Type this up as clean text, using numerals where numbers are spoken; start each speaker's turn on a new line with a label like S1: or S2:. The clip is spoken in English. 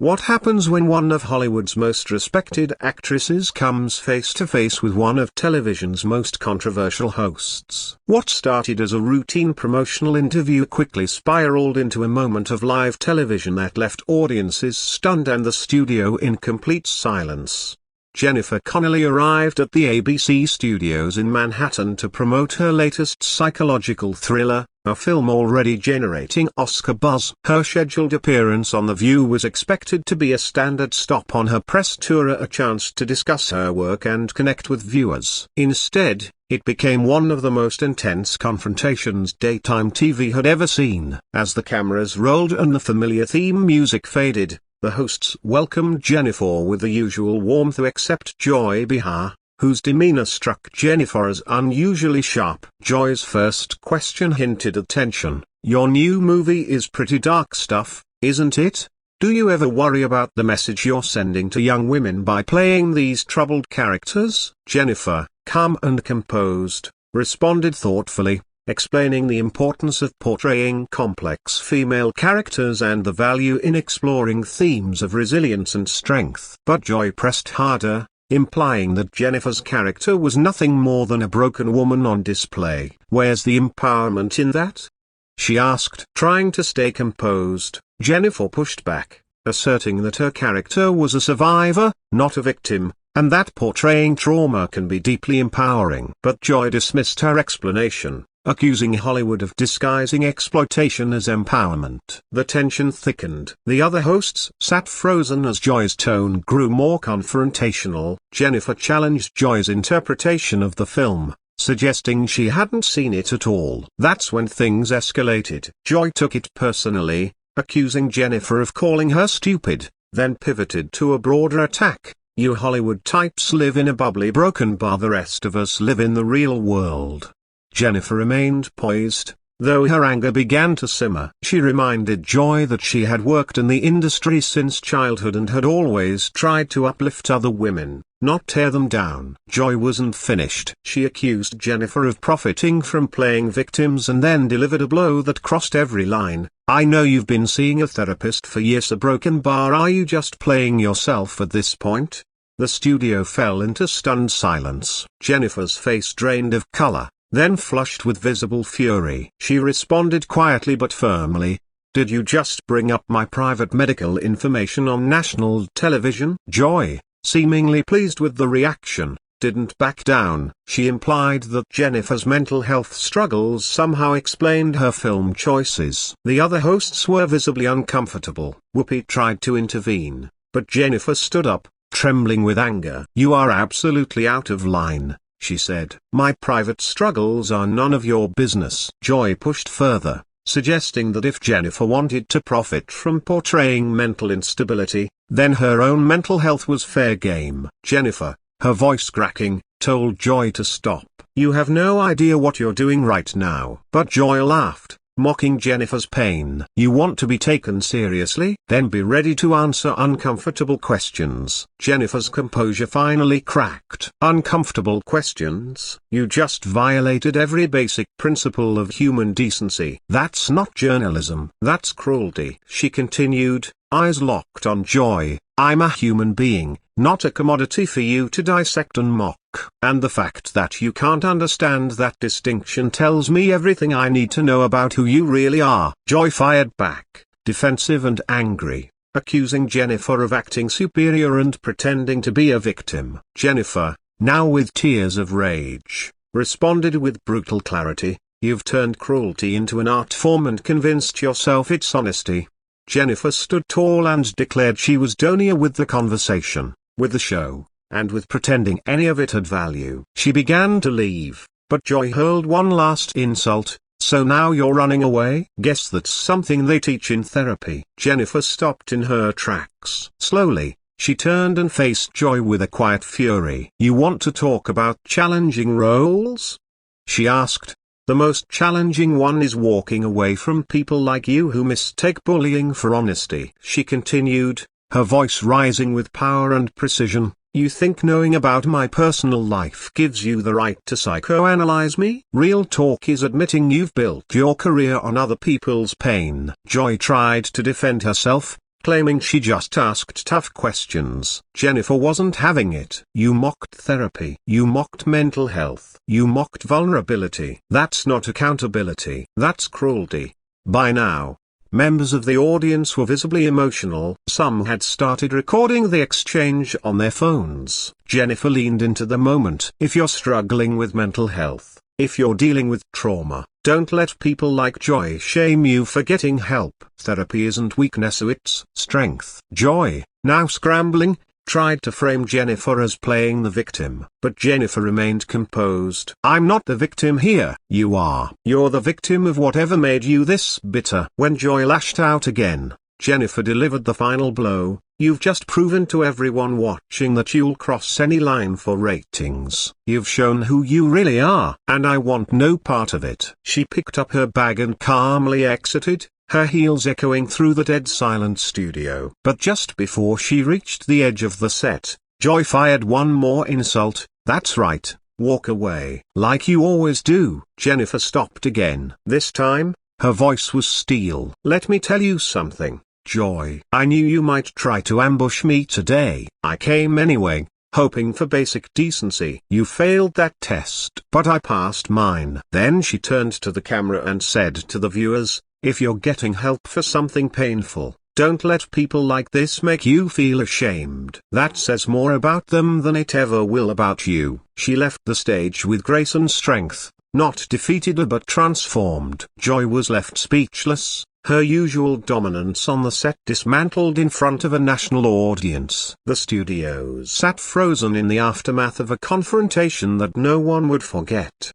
S1: What happens when one of Hollywood's most respected actresses comes face to face with one of television's most controversial hosts? What started as a routine promotional interview quickly spiraled into a moment of live television that left audiences stunned and the studio in complete silence. Jennifer Connelly arrived at the ABC studios in Manhattan to promote her latest psychological thriller, a film already generating Oscar buzz. Her scheduled appearance on The View was expected to be a standard stop on her press tour, a chance to discuss her work and connect with viewers. Instead, it became one of the most intense confrontations daytime TV had ever seen. As the cameras rolled and the familiar theme music faded, the hosts welcomed Jennifer with the usual warmth except Joy Behar, whose demeanor struck Jennifer as unusually sharp. Joy's first question hinted at tension. "Your new movie is pretty dark stuff, isn't it? Do you ever worry about the message you're sending to young women by playing these troubled characters?" Jennifer, calm and composed, responded thoughtfully, explaining the importance of portraying complex female characters and the value in exploring themes of resilience and strength. But Joy pressed harder, implying that Jennifer's character was nothing more than a broken woman on display. "Where's the empowerment in that?" she asked. Trying to stay composed, Jennifer pushed back, asserting that her character was a survivor, not a victim, and that portraying trauma can be deeply empowering. But Joy dismissed her explanation, accusing Hollywood of disguising exploitation as empowerment. The tension thickened. The other hosts sat frozen as Joy's tone grew more confrontational. Jennifer challenged Joy's interpretation of the film, suggesting she hadn't seen it at all. That's when things escalated. Joy took it personally, accusing Jennifer of calling her stupid, then pivoted to a broader attack. "You Hollywood types live in a bubbly broken bar, the rest of us live in the real world." Jennifer remained poised, though her anger began to simmer. She reminded Joy that she had worked in the industry since childhood and had always tried to uplift other women, not tear them down. Joy wasn't finished. She accused Jennifer of profiting from playing victims and then delivered a blow that crossed every line. "I know you've been seeing a therapist for years. A broken bar. Are you just playing yourself at this point?" The studio fell into stunned silence. Jennifer's face drained of color, then flushed with visible fury. She responded quietly but firmly, "Did you just bring up my private medical information on national television?" Joy, seemingly pleased with the reaction, didn't back down. She implied that Jennifer's mental health struggles somehow explained her film choices. The other hosts were visibly uncomfortable. Whoopi tried to intervene, but Jennifer stood up, trembling with anger. "You are absolutely out of line," she said. "My private struggles are none of your business." Joy pushed further, suggesting that if Jennifer wanted to profit from portraying mental instability, then her own mental health was fair game. Jennifer, her voice cracking, told Joy to stop. "You have no idea what you're doing right now." But Joy laughed, mocking Jennifer's pain. "You want to be taken seriously? Then be ready to answer uncomfortable questions." Jennifer's composure finally cracked. "Uncomfortable questions? You just violated every basic principle of human decency." "That's not journalism. That's cruelty," she continued, eyes locked on Joy. "I'm a human being, not a commodity for you to dissect and mock. And the fact that you can't understand that distinction tells me everything I need to know about who you really are." Joy fired back, defensive and angry, accusing Jennifer of acting superior and pretending to be a victim. Jennifer, now with tears of rage, responded with brutal clarity, "You've turned cruelty into an art form and convinced yourself it's honesty." Jennifer stood tall and declared she was done with the conversation, with the show, and with pretending any of it had value. She began to leave, but Joy hurled one last insult. "So now you're running away? Guess that's something they teach in therapy." Jennifer stopped in her tracks. Slowly, she turned and faced Joy with a quiet fury. "You want to talk about challenging roles?" she asked. "The most challenging one is walking away from people like you who mistake bullying for honesty." She continued, her voice rising with power and precision. "You think knowing about my personal life gives you the right to psychoanalyze me? Real talk is admitting you've built your career on other people's pain." Joy tried to defend herself, claiming she just asked tough questions. Jennifer wasn't having it. You mocked therapy. You mocked mental health. You mocked vulnerability. That's not accountability. That's cruelty. By now, members of the audience were visibly emotional. Some had started recording the exchange on their phones. Jennifer leaned into the moment. If you're struggling with mental health, if you're dealing with trauma, don't let people like Joy shame you for getting help. Therapy isn't weakness, it's strength. Joy, now scrambling, tried to frame Jennifer as playing the victim. But Jennifer remained composed. I'm not the victim here. You are. You're the victim of whatever made you this bitter. When Joy lashed out again, Jennifer delivered the final blow. You've just proven to everyone watching that you'll cross any line for ratings. You've shown who you really are, and I want no part of it. She picked up her bag and calmly exited, her heels echoing through the dead silent studio. But just before she reached the edge of the set, Joy fired one more insult. That's right, walk away. Like you always do. Jennifer stopped again. This time, her voice was steel. Let me tell you something, Joy. I knew you might try to ambush me today. I came anyway, hoping for basic decency. You failed that test, but I passed mine. Then she turned to the camera and said to the viewers, if you're getting help for something painful, don't let people like this make you feel ashamed. That says more about them than it ever will about you. She left the stage with grace and strength, not defeated but transformed. Joy was left speechless, her usual dominance on the set dismantled in front of a national audience. The studios sat frozen in the aftermath of a confrontation that no one would forget.